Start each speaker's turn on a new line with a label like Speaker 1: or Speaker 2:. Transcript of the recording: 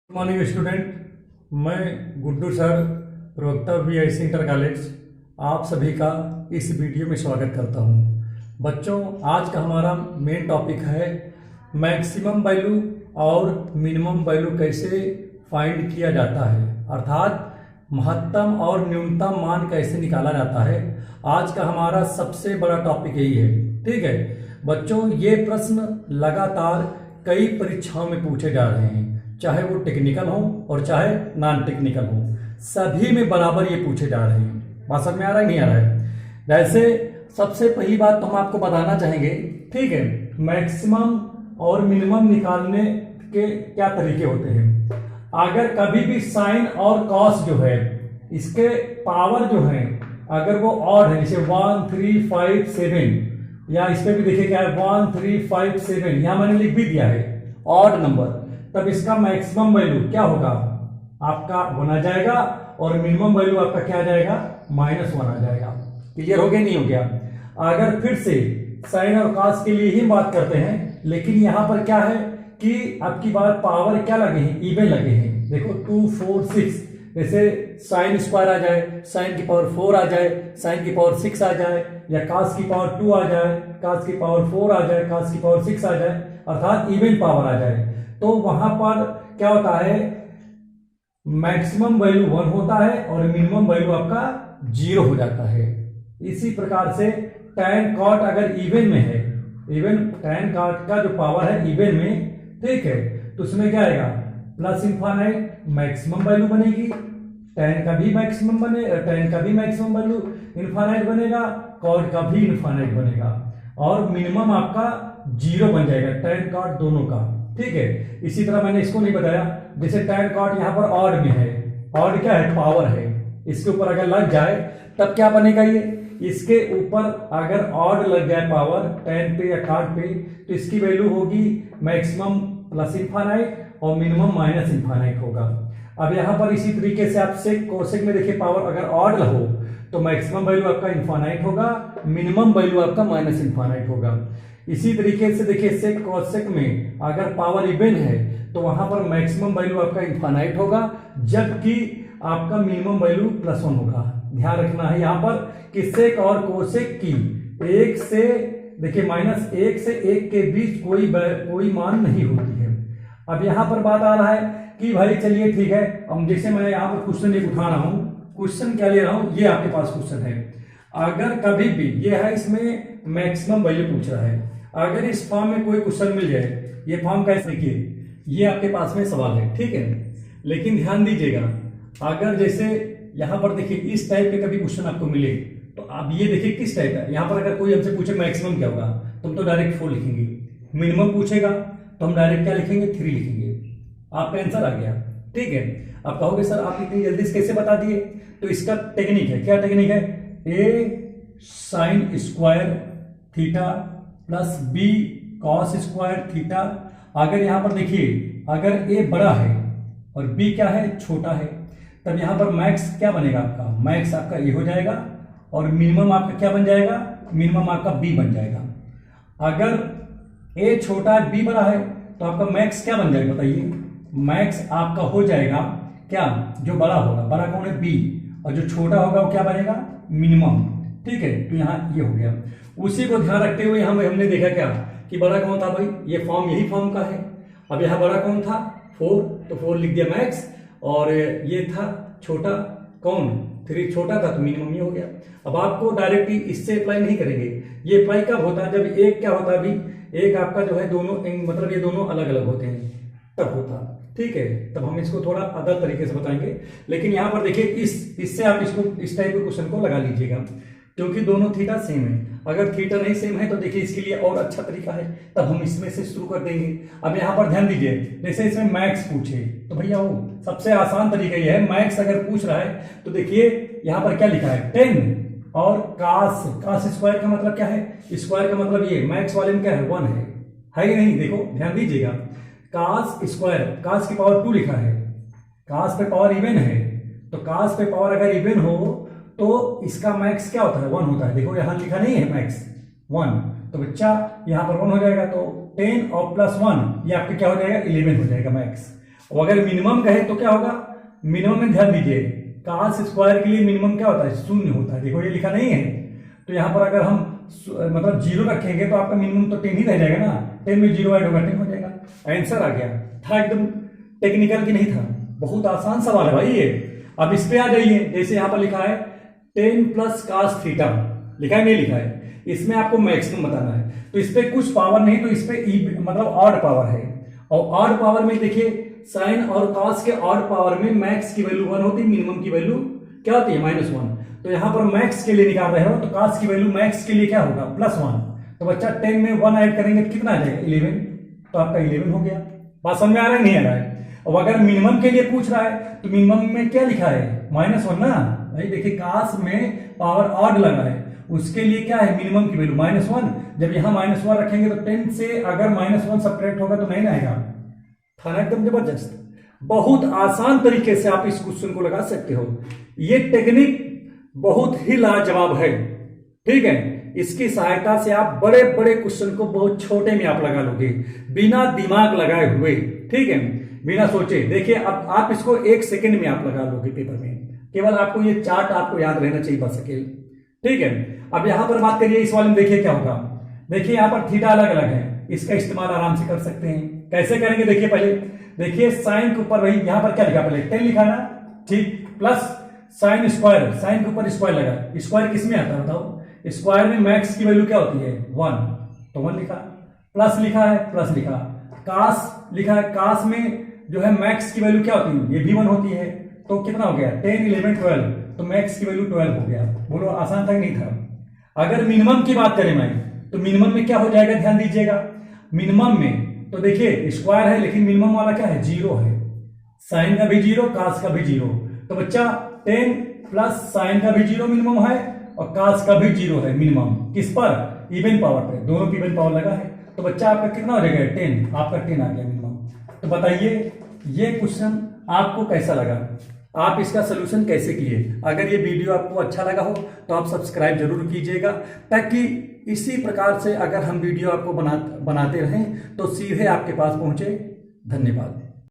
Speaker 1: Morning student, मैं Guddu sir, प्रवक्ता वीआईसी inter college, आप सभी का इस वीडियो में स्वागत करता हूं। बच्चों, आज का हमारा मेन टॉपिक है मैक्सिमम वैल्यू और मिनिमम वैल्यू कैसे फाइंड किया जाता है, अर्थात महत्तम और न्यूनतम मान कैसे निकाला जाता है। आज का हमारा सबसे बड़ा टॉपिक यही है। ठीक है बच्चों, ये प्रश्न लगातार कई परीक्षाओं में पूछे जा रहे हैं, चाहे वो टेक्निकल हो और चाहे नॉन टेक्निकल हो, सभी में बराबर ये पूछे जा रहे हैं। बात समझ में आ रहा है नहीं आ रहा है? वैसे सबसे पहली बात तो हम आपको बताना चाहेंगे, ठीक है, मैक्सिमम और मिनिमम निकालने के क्या तरीके होते हैं। अगर कभी भी साइन और कॉस जो है, इसके पावर जो है, अगर वो ऑड है, जैसे 1 3 5 7, या इस पे भी देखिए क्या है 1 3 5 7, यहां मैंने लिख भी दिया है ऑड नंबर, तब इसका मैक्सिमम वैल्यू क्या होगा, आपका 1 आ जाएगा, और मिनिमम वैल्यू आपका क्या आ जाएगा, -1 आ जाएगा। क्लियर हो गया नहीं हो गया? अगर फिर से साइन और कॉस के लिए ही बात करते हैं, लेकिन यहां पर क्या है कि आपकी बात पावर क्या लगे हैं, इवन लगे हैं। देखो 2 4 6, जैसे साइन स्क्वायर आ जाए, साइन की पावर 4 आ जाए, साइन की पावर 6 आ जाए, या cos की पावर 2 आ जाए, cos की पावर 4 आ जाए, cos की पावर 6 आ जाए, अर्थात इवन पावर आ जाए, तो वहां पर क्या होता है, मैक्सिमम वैल्यू 1 होता है और मिनिमम वैल्यू आपका 0 हो जाता है। इसी प्रकार से tan cot अगर इवन में है, इवन tan cot का जो पावर है इवन में, ठीक है, तो उसमें क्या आएगा, प्लस इनफाइनाइट मैक्सिमम वैल्यू बनेगी, tan का भी मैक्सिमम बने, tan का भी मैक्सिमम वैल्यू इनफाइनाइट बनेगा, cot का भी इनफाइनाइट बनेगा, और मिनिमम आपका 0 बन जाएगा tan cot दोनों का। ठीक है, इसी तरह मैंने इसको नहीं बताया, जैसे tan cot यहां पर ऑड में है, ऑड क्या है, पावर है, इसके ऊपर अगर लग जाए तब क्या बनेगा, ये इसके ऊपर अगर ऑड लग जाए पावर tan पे या cot पे, तो इसकी वैल्यू होगी मैक्सिमम प्लस इनफाइनाइट और मिनिमम माइनस इनफाइनाइट होगा। अब यहां पर इसी तरीके से आप सेक कोसेक में देखिए, पावर अगर ऑड हो तो मैक्सिमम वैल्यू आपका इनफाइनाइट होगा, मिनिमम वैल्यू आपका माइनस इनफाइनाइट होगा। इसी तरीके से देखिए सेक कोसेक में अगर पावर इवन है तो वहां पर मैक्सिमम वैल्यू आपका इनफाइनाइट होगा, जबकि आपका मिनिमम वैल्यू +1 होगा। ध्यान रखना है यहां पर कि सेक और कोसेक की 1 से देखिए -1 से 1 के बीच कोई मान नहीं होती है। अब यहां पर बात आ रहा है कि भाई चलिए ठीक है, अब जैसे मैं यहां पर क्वेश्चन एक उठा रहा हूं, क्वेश्चन क्या ले रहा हूं, ये आपके पास क्वेश्चन है। अगर कभी भी ये है, इसमें मैक्सिमम वैल्यू पूछ रहा है, अगर इस फॉर्म में कोई क्वेश्चन मिल जाए, ये फॉर्म कैसे, देखिए ये आपके पास में सवाल है, ठीक है, लेकिन ध्यान दीजिएगा, अगर जैसे यहां पर देखिए इस टाइप के कभी क्वेश्चन आपको मिले, तो आप ये देखिए किस टाइप का, यहां पर अगर कोई हमसे पूछे मैक्सिमम क्या होगा, तो हम तो डायरेक्ट 4 लिखेंगे, मिनिमम पूछेगा तो हम डायरेक्ट क्या लिखेंगे, 3 लिखेंगे, आपका आंसर आ गया। ठीक है, आप कहोगे सर आप इतनी जल्दी से कैसे बता दिए, तो इसका टेक्निक है, क्या टेक्निक है, a sine square theta plus b cos square theta. अगर यहां पर देखिए, अगर a बड़ा है और b क्या है, छोटा है, तब यहां पर मैक्स क्या बनेगा, आपका मैक्स आपका a हो जाएगा, और मिनिमम आपका क्या बन जाएगा, मिनिमम आपका b बन जाएगा। अगर a छोटा है b बड़ा है, तो आपका मैक्स क्या बन जाएगा, बताइए, मैक्स आपका हो जाएगा क्या, जो बड़ा होगा, बड़ा कौन है, b, और जो छोटा होगा वो क्या बनेगा, मिनिमम। ठीक है, तो यहाँ ये हो गया। उसी को ध्यान रखते हुए यहाँ हमने देखा क्या कि बड़ा कौन था, भाई ये फॉर्म यही फॉर्म का है। अब यहाँ बड़ा कौन था, 4, तो 4 लिख दिया मैक्स, और ये था छोटा कौन, 3 छोटा था, तो मिनिमम ये हो गया। अब आपको डायरेक्टली इससे अप्लाई नहीं करेंगे, ये अप्लाई कब होता है, जब एक क्या होता है, अभी एक आपका जो है दोनों, मतलब ये दोनों अलग अलग होते हैं, तब होता। ठीक है, तब हम इसको थोड़ा अदर तरीके से बताएंगे, लेकिन यहां पर देखिए इससे आप इसको इस टाइप के क्वेश्चन को लगा लीजिएगा, क्योंकि दोनों थीटा सेम है। अगर थीटा नहीं सेम है तो देखिए इसके लिए और अच्छा तरीका है, तब हम इसमें से शुरू कर देंगे। अब यहां पर ध्यान दीजिए, जैसे इसमें मैक्स पूछे, तो भैया वो सबसे आसान तरीका यह है, मैक्स अगर पूछ रहा है तो देखिए यहां पर क्या लिखा है, 10, और कास स्क्वायर का मतलब क्या है, स्क्वायर का मतलब ये मैक्स वाले में क्या है, 1 है कि नहीं, देखो ध्यान दीजिएगा, कास स्क्वायर, कास की पावर 2 लिखा है, कास पे पावर इवन है, तो कास पे पावर अगर इवन हो तो इसका मैक्स क्या होता है, 1 होता है। देखो यहां लिखा नहीं है मैक्स 1, तो बच्चा यहां पर 1 हो जाएगा, तो 10 और +1 ये आपका क्या हो जाएगा, 11 हो जाएगा मैक्स। और अगर मिनिमम कहे तो क्या होगा, मिनिमम में ध्यान दीजिए cos स्क्वायर के लिए मिनिमम क्या होता है, शून्य होता है। देखो ये लिखा नहीं है, तो यहाँ पर अगर हम मतलब 0 रखेंगे तो आपका मिनिमम तो 10 ही रह जाएगा ना, 10 में 0 ऐड होगा 10 हो जाएगा। आंसर आ गया, था एकदम टेक्निकल की नहीं था, बहुत आसान सवाल है भाई ये। अब इस पे आ जाइए, जैसे यहाँ पर लिखा है 10 प्लस cos थीटा, लिखा है नहीं लिखा है, इसमें आपको मैक्सिमम बताना है। तो इस पे कुछ पावर नहीं, तो इस पे मतलब ऑड पावर है, और ऑड पावर में देखिए साइन और cos के ऑड पावर में मैक्स की वैल्यू 1 होती है, मिनिमम की वैल्यू क्या होती है -1। तो यहां पर मैक्स के लिए निकाल रहे हो तो cos की वैल्यू मैक्स के लिए क्या होगा +1। तो बच्चा 10 में 1 ऐड करेंगे तो कितना आ जाएगा 11, तो आपका 11 हो गया। बात समझ में आ रहा है नहीं आ रहा है? और अगर मिनिमम के लिए पूछ रहा है तो मिनिमम में क्या लिखा है -1 ना भाई, देखिए cos में पावर ऑड लगा है, उसके लिए क्या है मिनिमम की वैल्यू -1। जब यहां -1 रखेंगे तो 10 से अगर -1 सब्ट्रैक्ट होगा तो नहीं आएगा, था ना एकदम जबरदस्त। बहुत आसान तरीके से आप इस क्वेश्चन को लगा सकते हो, ये टेक्निक बहुत ही लाजवाब है, ठीक है। इसकी सहायता से आप बड़े बड़े क्वेश्चन को बहुत छोटे में आप लगा लोगे, बिना दिमाग लगाए हुए, ठीक है, बिना सोचे। देखिए अब आप इसको 1 सेकंड में आप लगा लोगे पेपर में, केवल आपको ये चार्ट आपको याद रहना चाहिए बस अकेले, ठीक है। अब यहां पर बात करिए इस वाले में, देखिए क्या होगा, देखिए यहां पर थीटा अलग अलग है, इसका इस्तेमाल आराम से कर सकते हैं। कैसे करेंगे देखिए, पहले देखिए साइन के ऊपर वही यहां पर क्या लिखा, पहले 10 लिखा ना, ठीक, प्लस साइन स्क्वायर, साइन के ऊपर स्क्वायर लगा, स्क्वायर किसमें आता है बताओ, स्क्वायर में मैक्स की वैल्यू क्या होती है 1, तो 1 लिखा, प्लस लिखा है, प्लस लिखा, कास लिखा है, कास में जो है मैक्स की वैल्यू क्या होती है, ये भी 1 होती है, तो कितना हो गया 10 11 12, तो मैक्स की वैल्यू 12 हो गया। बोलो आसान था कि नहीं था? अगर मिनिमम की बात करें मैं, तो मिनिमम में क्या हो जाएगा, ध्यान दीजिएगा, मिनिमम में तो देखिए स्क्वायर है लेकिन मिनिमम वाला क्या है 0 है, साइन का भी 0 कास का भी 0, तो बच्चा 10 प्लस साइन का भी 0 मिनिमम है और कास का भी 0 है मिनिमम, किस पर, इवन पावर पे, दोनों की इवन पावर लगा है, तो बच्चा आपका कितना हो जाएगा 10, आपका 10 आ गया मिनिमम। तो बताइए ये क्वेश्चन आपको कैसा लगा, आप इसका सोल्यूशन कैसे किए? अगर ये वीडियो आपको अच्छा लगा हो तो आप सब्सक्राइब जरूर कीजिएगा, ताकि इसी प्रकार से अगर हम वीडियो आपको बनाते रहें तो सीधे आपके पास पहुंचे। धन्यवाद।